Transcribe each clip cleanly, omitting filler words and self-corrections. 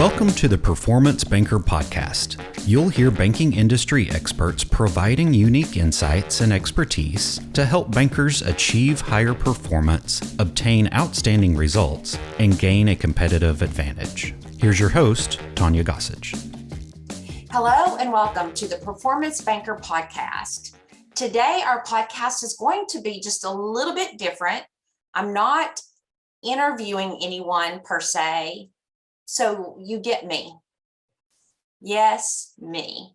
Welcome to the Performance Banker Podcast. You'll hear banking industry experts providing unique insights and expertise to help bankers achieve higher performance, obtain outstanding results, and gain a competitive advantage. Here's your host, Tonya Gossage. Hello and welcome to the Performance Banker Podcast. Today, our podcast is going to be just a little bit different. I'm not interviewing anyone per se, so you get me. Yes, me.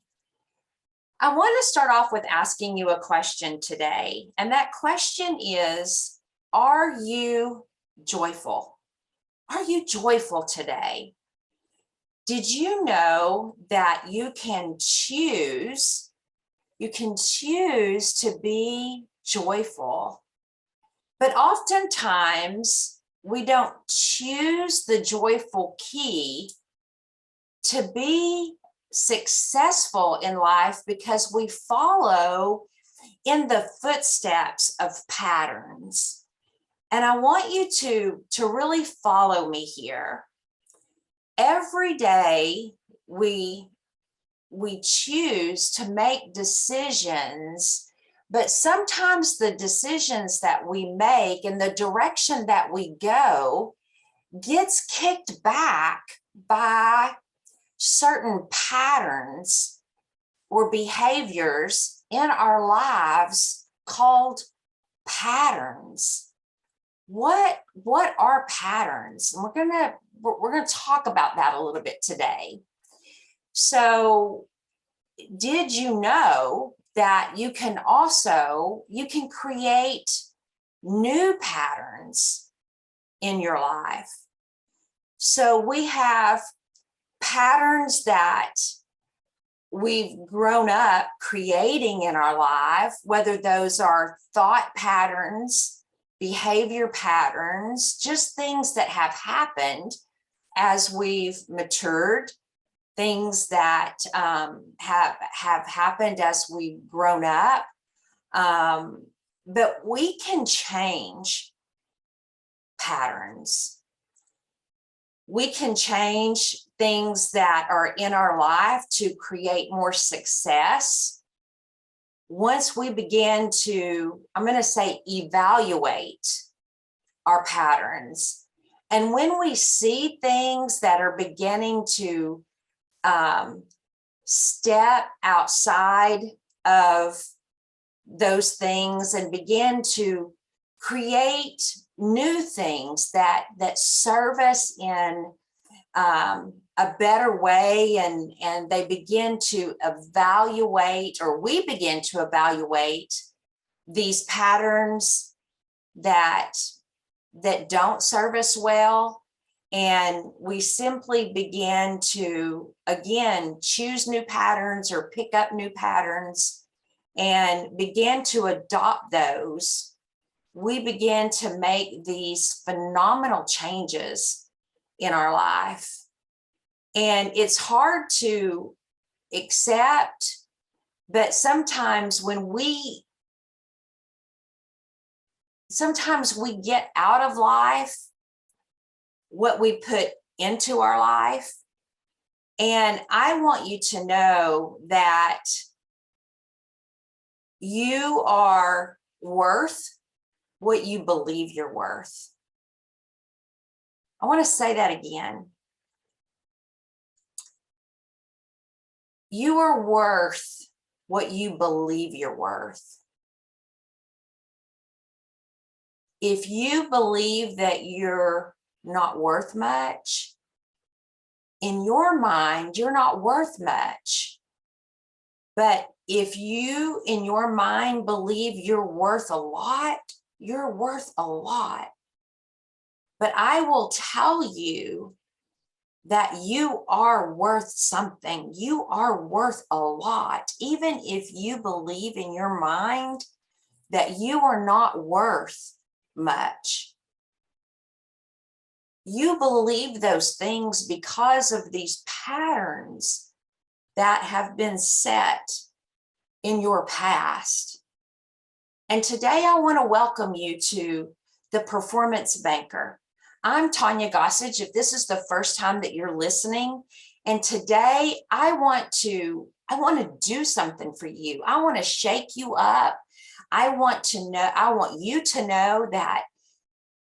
I want to start off with asking you a question today, and that question is, are you joyful? Are you joyful today? Did you know that you can choose to be joyful, but oftentimes we don't choose the joyful key to be successful in life because we follow in the footsteps of patterns. And I want you to really follow me here. Every day we choose to make decisions, but sometimes the decisions that we make and the direction that we go gets kicked back by certain patterns or behaviors in our lives called patterns. What are patterns? And we're gonna talk about that a little bit today. So, did you know that you can create new patterns in your life? So we have patterns that we've grown up creating in our life, whether those are thought patterns, behavior patterns, just things that have happened as we've matured, things that have happened as we've grown up. But we can change patterns. We can change things that are in our life to create more success. Once we begin to, I'm going to say, evaluate our patterns. And when we see things that are beginning to step outside of those things and begin to create new things that serve us in a better way, and they begin to evaluate, or we begin to evaluate these patterns that don't serve us well. And we simply begin to, again, choose new patterns or pick up new patterns and begin to adopt those. We begin to make these phenomenal changes in our life. And it's hard to accept, but sometimes we get out of life what we put into our life. And I want you to know that you are worth what you believe you're worth. I want to say that again. You are worth what you believe you're worth. If you believe that you're not worth much, in your mind, you're not worth much. But if you, in your mind, believe you're worth a lot, you're worth a lot. But I will tell you that you are worth something. You are worth a lot, even if you believe in your mind that you are not worth much. You believe those things because of these patterns that have been set in your past. And today I want to welcome you to the Performance Banker. I'm Tonya Gossage. If this is the first time that you're listening, and today I want to do something for you. I want to shake you up. I want you to know that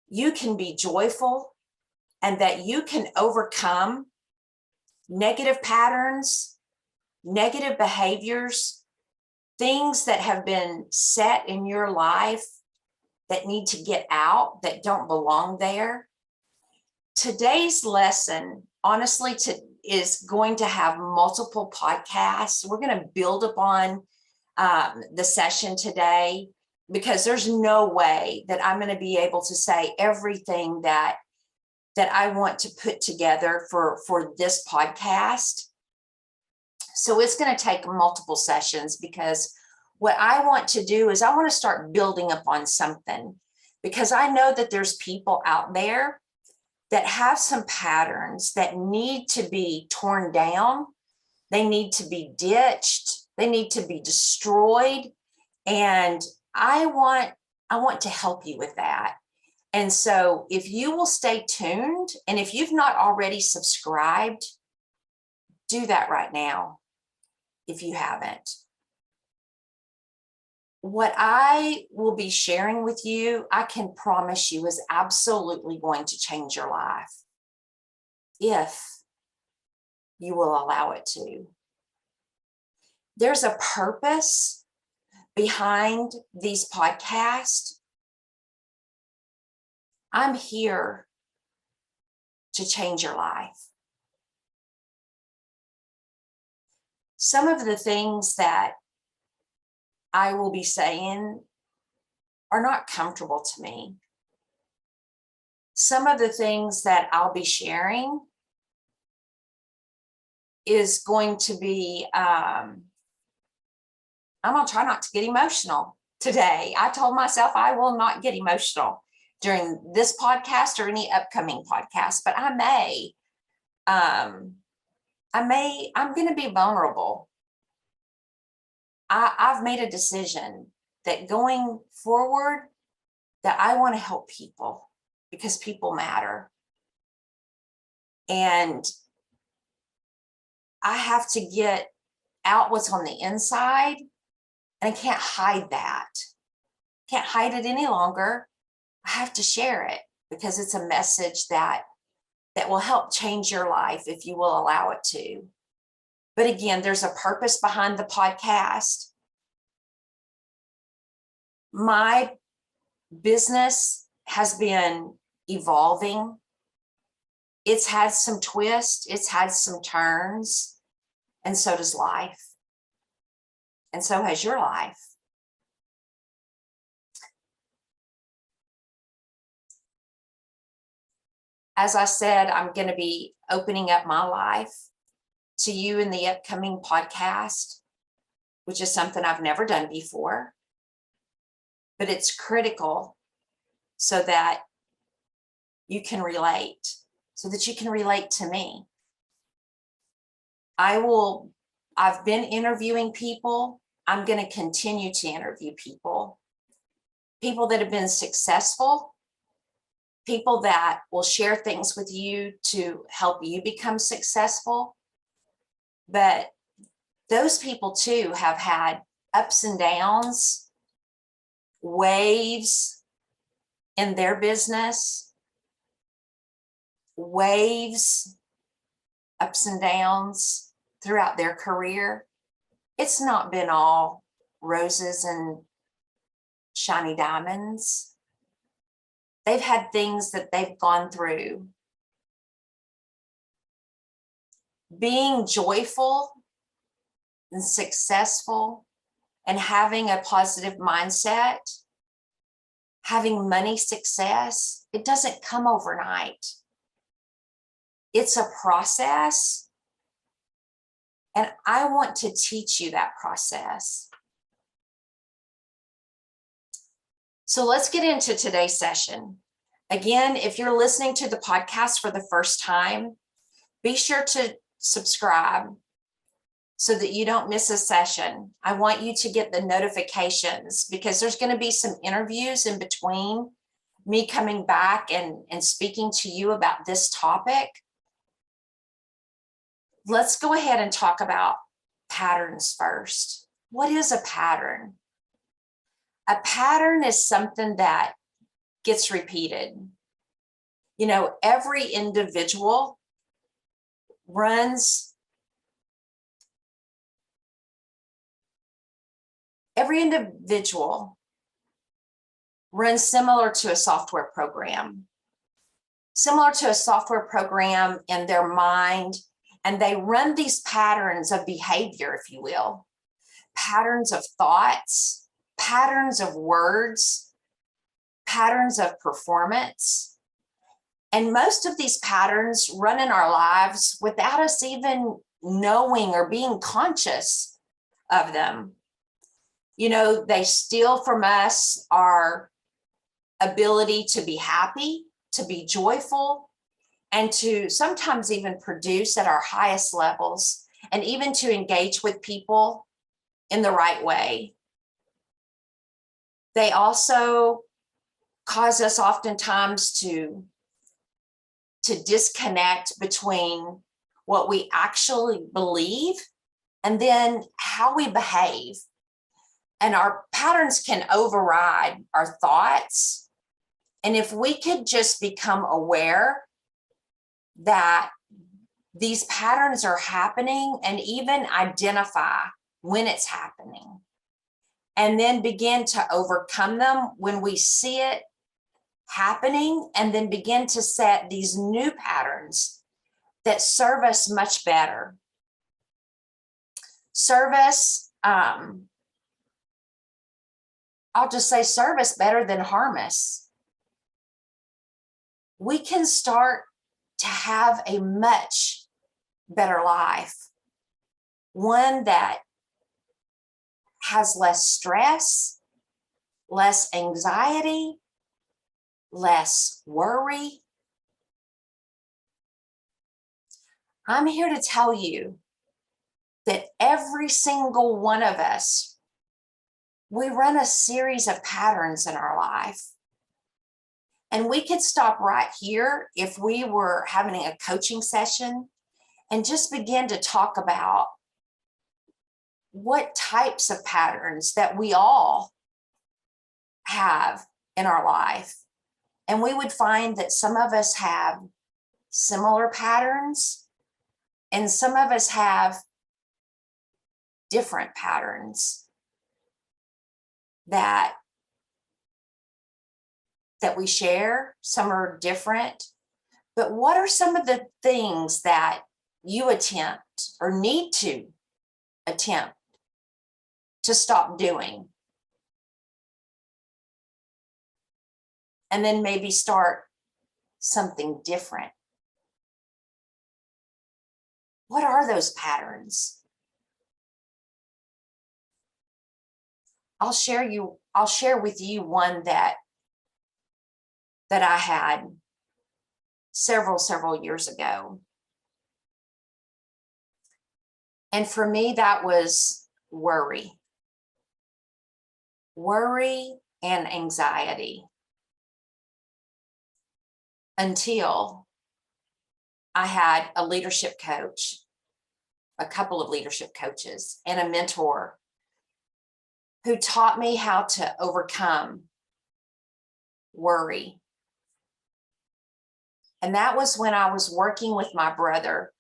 you can be joyful and that you can overcome negative patterns, negative behaviors, things that have been set in your life that need to get out, that don't belong there. Today's lesson, honestly, is going to have multiple podcasts. We're going to build upon the session today, because there's no way that I'm going to be able to say everything that I want to put together for this podcast. So it's going to take multiple sessions, because what I want to do is I want to start building up on something, because I know that there's people out there that have some patterns that need to be torn down. They need to be ditched. They need to be destroyed. And I want to help you with that. And so if you will stay tuned, and if you've not already subscribed, do that right now if you haven't. What I will be sharing with you, I can promise you, is absolutely going to change your life if you will allow it to. There's a purpose behind these podcasts. I'm here to change your life. Some of the things that I will be saying are not comfortable to me. Some of the things that I'll be sharing is going to be, I'm going to try not to get emotional today. I told myself I will not get emotional during this podcast or any upcoming podcast, but I'm going to be vulnerable. I've made a decision that going forward, that I want to help people, because people matter. And I have to get out what's on the inside, and I can't hide that. Can't hide it any longer. I have to share it, because it's a message that will help change your life if you will allow it to. But again, there's a purpose behind the podcast. My business has been evolving. It's had some twists, it's had some turns, and so does life. And so has your life. As I said, I'm going to be opening up my life to you in the upcoming podcast, which is something I've never done before. But it's critical so that you can relate, to me. I've been interviewing people. I'm going to continue to interview people that have been successful, people that will share things with you to help you become successful. But those people too have had ups and downs, waves in their business, waves, ups and downs throughout their career. It's not been all roses and shiny diamonds. They've had things that they've gone through. Being joyful and successful and having a positive mindset, having money success, it doesn't come overnight. It's a process, and I want to teach you that process. So let's get into today's session. Again, if you're listening to the podcast for the first time, be sure to subscribe so that you don't miss a session. I want you to get the notifications, because there's going to be some interviews in between me coming back and speaking to you about this topic, let's go ahead and talk about patterns first. What is a pattern? A pattern is something that gets repeated. You know, every individual runs similar to a software program, in their mind, and they run these patterns of behavior, if you will, patterns of thoughts, patterns of words, patterns of performance. And most of these patterns run in our lives without us even knowing or being conscious of them. You know, they steal from us our ability to be happy, to be joyful, and to sometimes even produce at our highest levels, and even to engage with people in the right way. They also cause us oftentimes to disconnect between what we actually believe and then how we behave. And our patterns can override our thoughts. And if we could just become aware that these patterns are happening and even identify when it's happening, and then begin to overcome them when we see it happening, and then begin to set these new patterns that serve us much better. I'll just say serve us better than harm us. We can start to have a much better life, one that has less stress, less anxiety, less worry. I'm here to tell you that every single one of us, we run a series of patterns in our life. And we could stop right here if we were having a coaching session and just begin to talk about what types of patterns that we all have in our life. And we would find that some of us have similar patterns and some of us have different patterns that we share. Some are different. But what are some of the things that you attempt or need to attempt to stop doing? And then maybe start something different. What are those patterns? I'll share with you one that I had several years ago. And for me, that was worry and anxiety, until I had a leadership coach, a couple of leadership coaches, and a mentor who taught me how to overcome worry. And that was when I was working with my brother,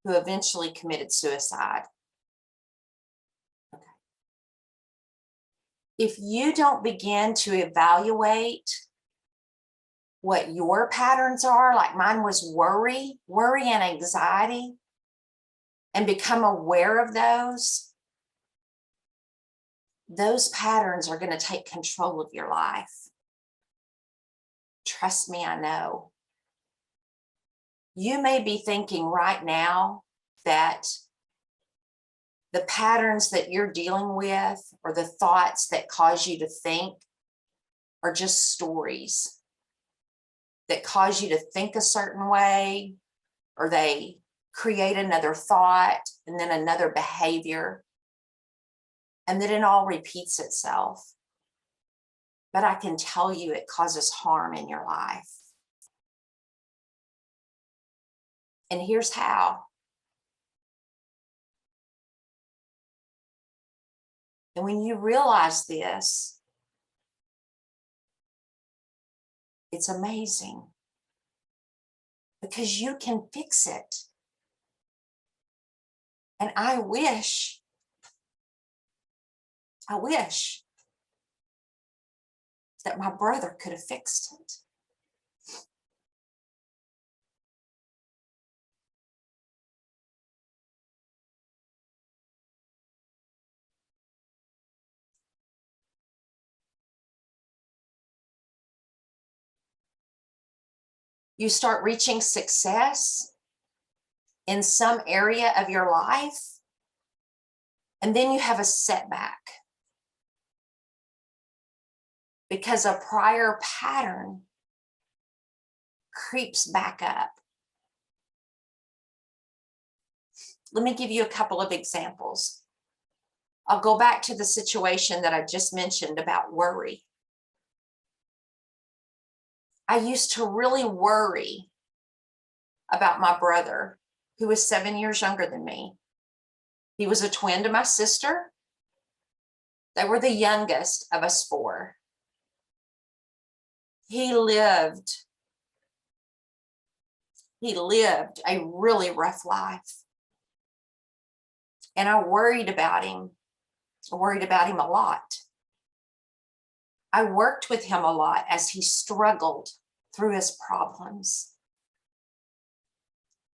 who eventually committed suicide. Okay. If you don't begin to evaluate what your patterns are, like mine was worry and anxiety, and become aware of those patterns are going to take control of your life. Trust me, I know. You may be thinking right now that the patterns that you're dealing with or the thoughts that cause you to think are just stories that cause you to think a certain way, or they create another thought and then another behavior. and then it all repeats itself. But I can tell you it causes harm in your life. And here's how. And when you realize this, it's amazing because you can fix it. And I wish that my brother could have fixed it. You start reaching success in some area of your life, and then you have a setback because a prior pattern creeps back up. Let me give you a couple of examples. I'll go back to the situation that I just mentioned about worry. I used to really worry about my brother, who was 7 years younger than me. He was a twin to my sister. They were the youngest of us four. He lived a really rough life. And I worried about him. I worried about him a lot. I worked with him a lot as he struggled through his problems.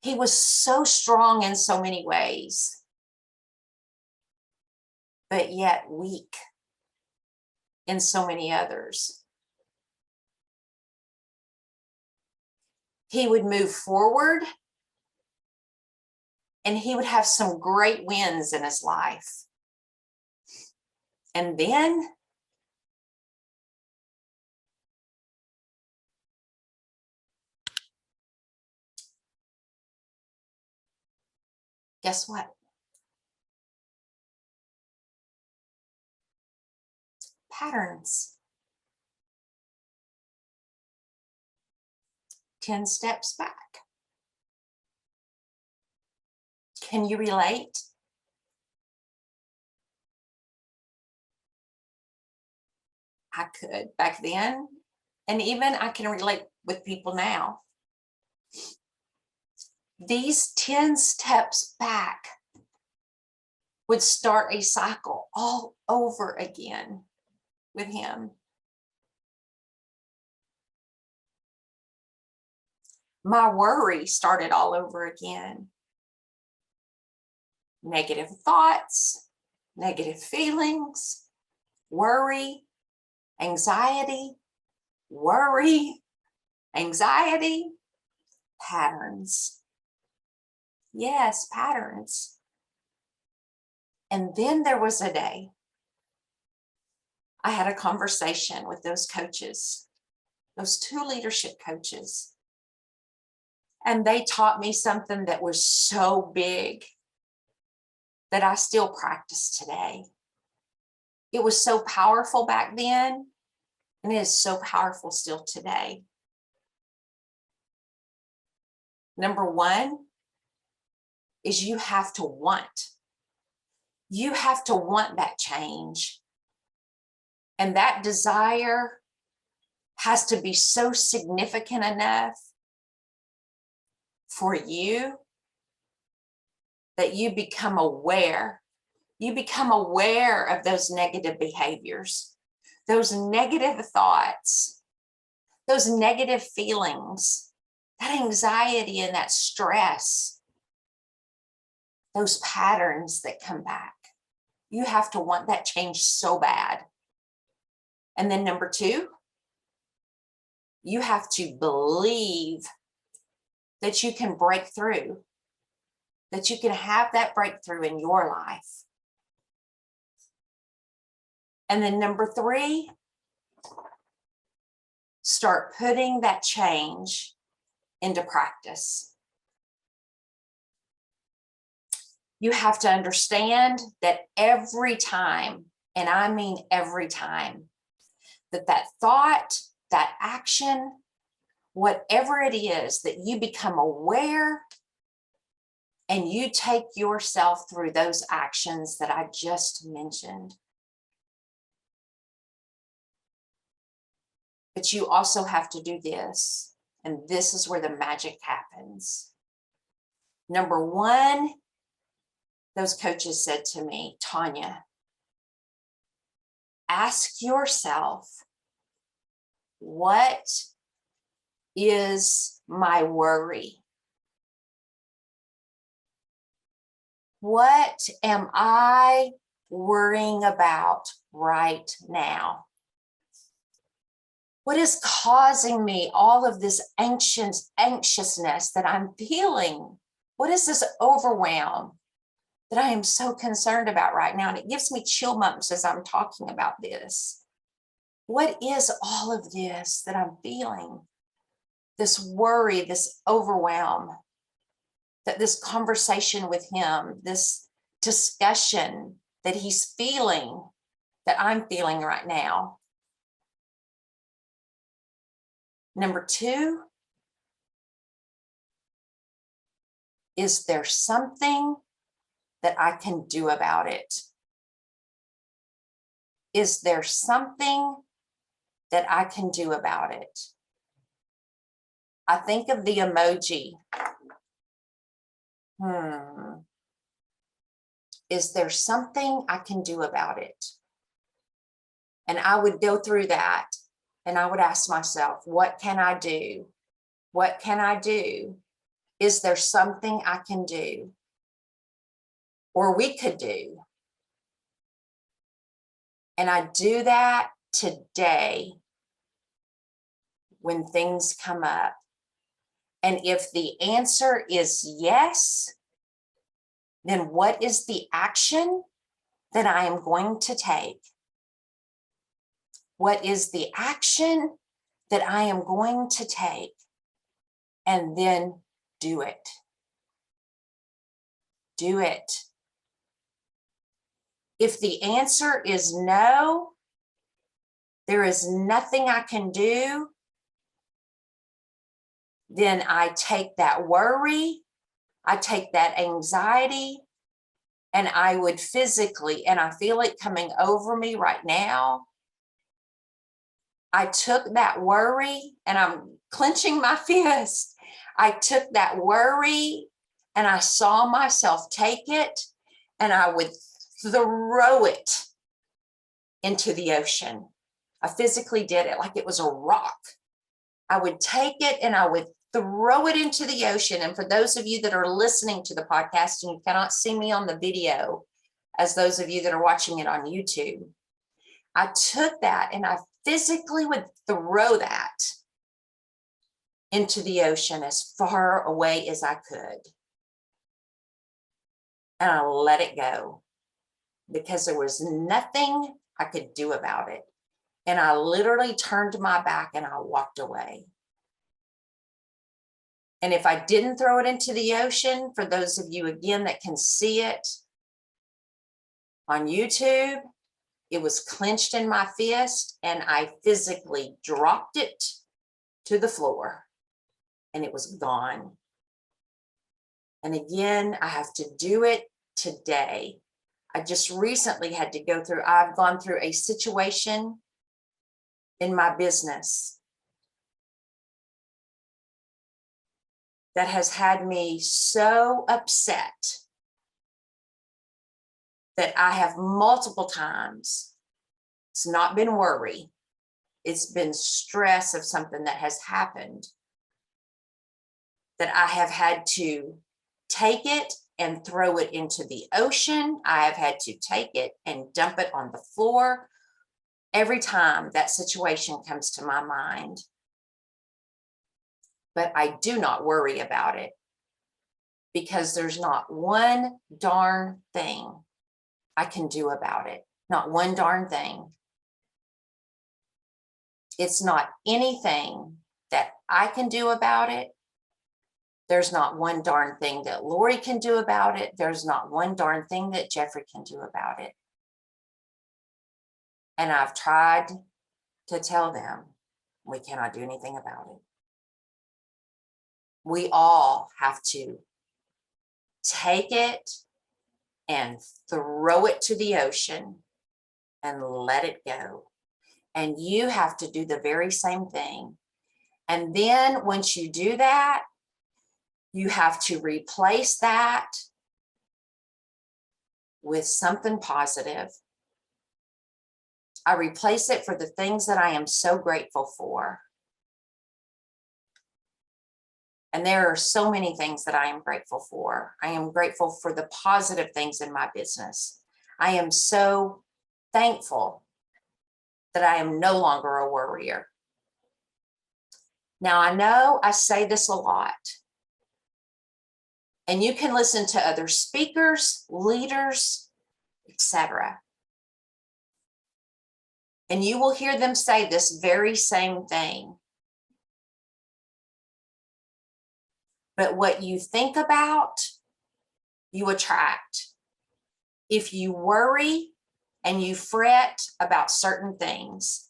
He was so strong in so many ways, but yet weak in so many others. He would move forward and he would have some great wins in his life. And then guess what? Patterns. 10 steps back. Can you relate? I could back then, and even I can relate with people now. These 10 steps back would start a cycle all over again with him. My worry started all over again. Negative thoughts, negative feelings, worry, anxiety, patterns. Yes, patterns. And then there was a day I had a conversation with those coaches, those 2 leadership coaches. And they taught me something that was so big that I still practice today. It was so powerful back then, and it is so powerful still today. Number 1 is you have to want. You have to want that change. And that desire has to be so significant enough for you that you become aware. You become aware of those negative behaviors, those negative thoughts, those negative feelings, that anxiety and that stress, those patterns that come back. You have to want that change so bad. And then number 2, you have to believe that you can break through, that you can have that breakthrough in your life. And then number 3, start putting that change into practice. You have to understand that every time, and I mean every time, that thought, that action, whatever it is that you become aware and you take yourself through those actions that I just mentioned. But you also have to do this, and this is where the magic happens. Number one, those coaches said to me, Tonya, ask yourself, what is my worry? What am I worrying about right now? What is causing me all of this anxiousness that I'm feeling? What is this overwhelm that I am so concerned about right now? And it gives me chill bumps as I'm talking about this. What is all of this that I'm feeling? This worry, this overwhelm, that this conversation with him, this discussion that he's feeling, that I'm feeling right now. Number two, is there something that I can do about it? Is there something that I can do about it? I think of the emoji. Is there something I can do about it? And I would go through that and I would ask myself, what can I do? What can I do? Is there something I can do? Or we could do? And I do that today when things come up. And if the answer is yes, then what is the action that I am going to take? What is the action that I am going to take? And then do it. Do it. If the answer is no, there is nothing I can do, then I take that worry, I take that anxiety, and I would physically, and I feel it coming over me right now, I took that worry, and I'm clenching my fist. I took that worry and I saw myself take it and I would throw it into the ocean. I physically did it like it was a rock. I would take it and I would throw it into the ocean. And for those of you that are listening to the podcast and you cannot see me on the video, as those of you that are watching it on YouTube, I took that and I physically would throw that into the ocean as far away as I could. And I let it go because there was nothing I could do about it. And I literally turned my back and I walked away. And if I didn't throw it into the ocean, for those of you again that can see it on YouTube, it was clenched in my fist and I physically dropped it to the floor and it was gone. And again, I have to do it today. I just recently had to go through, I've gone through a situation in my business that has had me so upset that I have multiple times, it's not been worry, it's been stress of something that has happened, that I have had to take it and throw it into the ocean. I have had to take it and dump it on the floor every time that situation comes to my mind. But I do not worry about it because there's not one darn thing I can do about it. Not one darn thing. It's not anything that I can do about it. There's not one darn thing that Lori can do about it. There's not one darn thing that Jeffrey can do about it. And I've tried to tell them we cannot do anything about it. We all have to take it and throw it to the ocean and let it go. And you have to do the very same thing. And then once you do that, you have to replace that with something positive. I replace it for the things that I am so grateful for. And there are so many things that I am grateful for. I am grateful for the positive things in my business. I am so thankful that I am no longer a worrier. Now, I know I say this a lot, and you can listen to other speakers, leaders, etc. And you will hear them say this very same thing. But what you think about, you attract. If you worry and you fret about certain things,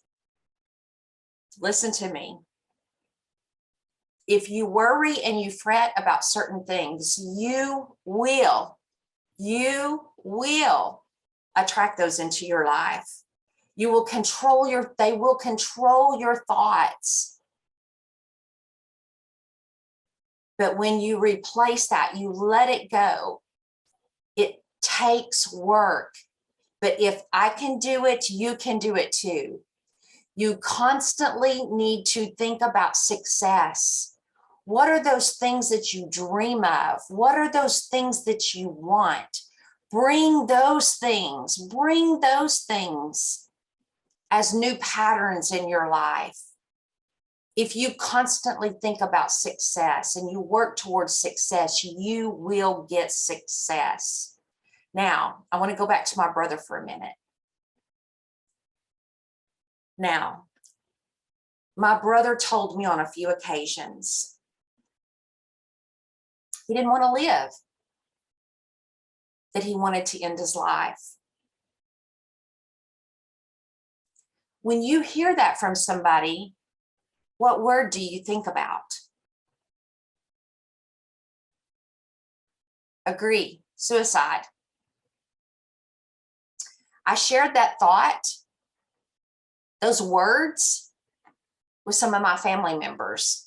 listen to me. If you worry and you fret about certain things, you will attract those into your life. You will they will control your thoughts. But when you replace that, you let it go. It takes work. But if I can do it, you can do it too. You constantly need to think about success. What are those things that you dream of? What are those things that you want? Bring those things as new patterns in your life. If you constantly think about success and you work towards success, you will get success. Now, I want to go back to my brother for a minute. Now, my brother told me on a few occasions he didn't want to live, that he wanted to end his life. When you hear that from somebody, what word do you think about? Agree, suicide. I shared that thought, those words, with some of my family members.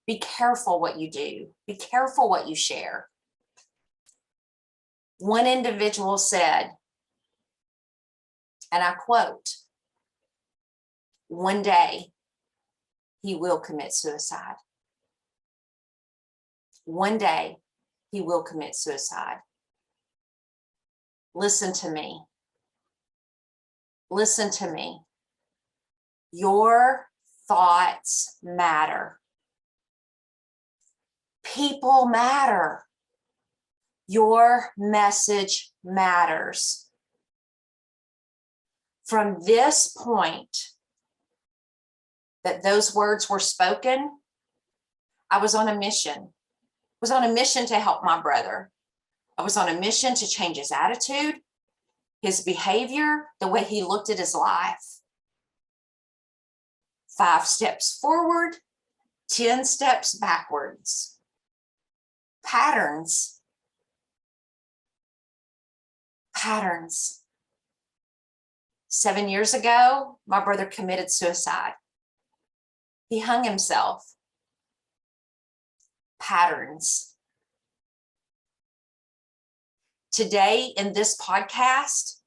Be careful what you do. Be careful what you share. One individual said, and I quote, "One day he will commit suicide. One day he will commit suicide." Listen to me. Listen to me. Your thoughts matter. People matter. Your message matters. From this point that those words were spoken, I was on a mission. I was on a mission to help my brother. I was on a mission to change his attitude, his behavior, the way he looked at his life. 5 steps forward, 10 steps backwards. Patterns. Patterns. 7 years ago, my brother committed suicide. He hung himself. Patterns. Today in this podcast,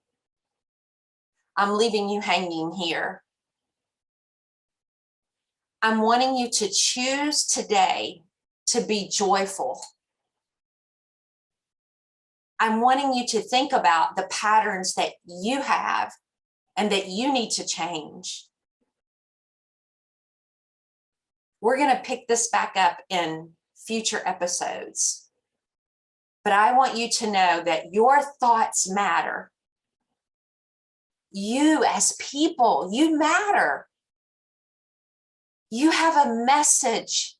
I'm leaving you hanging here. I'm wanting you to choose today to be joyful. I'm wanting you to think about the patterns that you have and that you need to change. We're going to pick this back up in future episodes. But I want you to know that your thoughts matter. You as people, you matter. You have a message.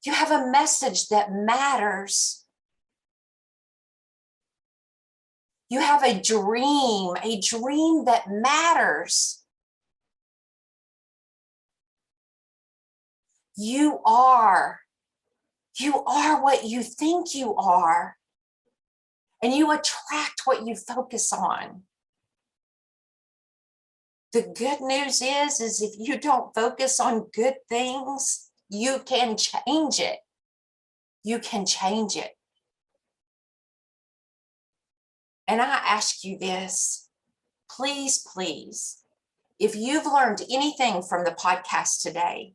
You have a message that matters. You have a dream that matters. You are what you think you are, and you attract what you focus on. The good news is if you don't focus on good things, you can change it. You can change it. And I ask you this, please, if you've learned anything from the podcast today,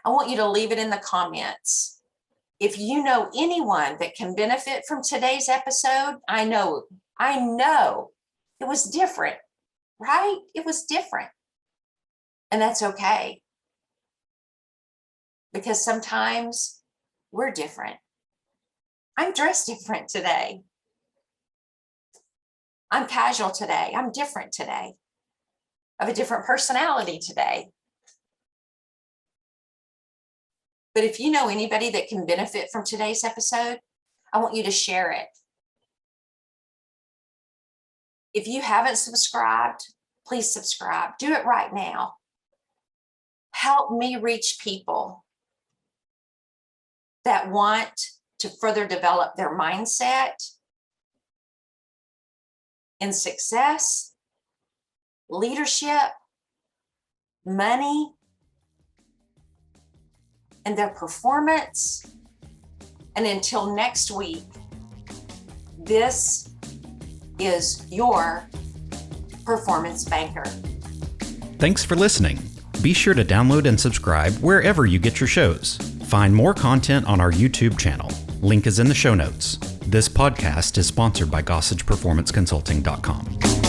I want you to leave it in the comments. If you know anyone that can benefit from today's episode, I know it was different, right? It was different. And that's okay. Because sometimes we're different. I'm dressed different today. I'm casual today. I'm different today. I have a different personality today. But if you know anybody that can benefit from today's episode, I want you to share it. If you haven't subscribed, please subscribe. Do it right now. Help me reach people that want to further develop their mindset in success, leadership, money, and their performance. And until next week, this is your Performance Banker. Thanks for listening. Be sure to download and subscribe wherever you get your shows. Find more content on our YouTube channel. Link is in the show notes. This podcast is sponsored by GossagePerformanceConsulting.com.